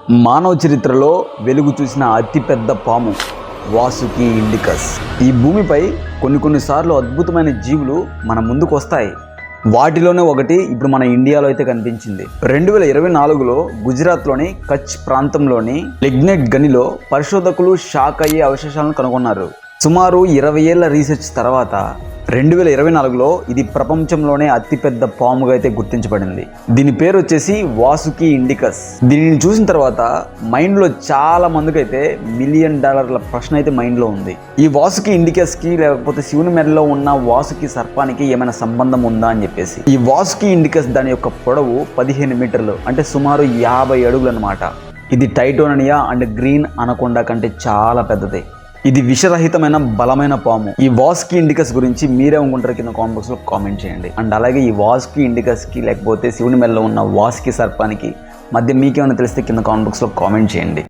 మానవ చరిత్రలో వెలుగు చూసిన అతిపెద్ద పాము వాసుకి ఇండికస్. ఈ భూమిపై కొన్నిసార్లు అద్భుతమైన జీవులు మన ముందుకు వస్తాయి. వాటిలోనే ఒకటి ఇప్పుడు మన ఇండియాలో అయితే కనిపించింది. 2024లో గుజరాత్లోని కచ్ ప్రాంతంలోని లిగ్నైట్ గనిలో పరిశోధకులు షాక్ అయ్యే అవశేషాలను కనుగొన్నారు. సుమారు 20 ఏళ్ల రీసెర్చ్ తర్వాత 2024లో ఇది ప్రపంచంలోనే అతిపెద్ద పాముగా అయితే గుర్తించబడింది. దీని పేరు వచ్చేసి వాసుకి ఇండికస్. దీనిని చూసిన తర్వాత మైండ్లో చాలా మందికి అయితే $1 మిలియన్ ప్రశ్న అయితే మైండ్లో ఉంది. ఈ వాసుకి ఇండికస్కి లేకపోతే శివుని మెడలో ఉన్న వాసుకి సర్పానికి ఏమైనా సంబంధం ఉందా అని చెప్పేసి. ఈ వాసుకి ఇండికస్ దాని యొక్క పొడవు 15 మీటర్లు, అంటే సుమారు 50 అడుగులు అనమాట. ఇది టైటోనియా అండ్ గ్రీన్ అనకొండ కంటే చాలా పెద్దది. ఇది విషరహితమైన బలమైన పాము. ఈ వాసుకి ఇండికస్ గురించి మీరే అనుకుంటారు కింద కామెంట్ బాక్స్లో కామెంట్ చేయండి. అండ్ అలాగే ఈ వాసుకి ఇండికస్కి లేకపోతే శివుని మెడలో ఉన్న వాసుకి సర్పానికి మధ్య మీకేమైనా తెలిస్తే కింద కామెంట్ బాక్స్లో కామెంట్ చేయండి.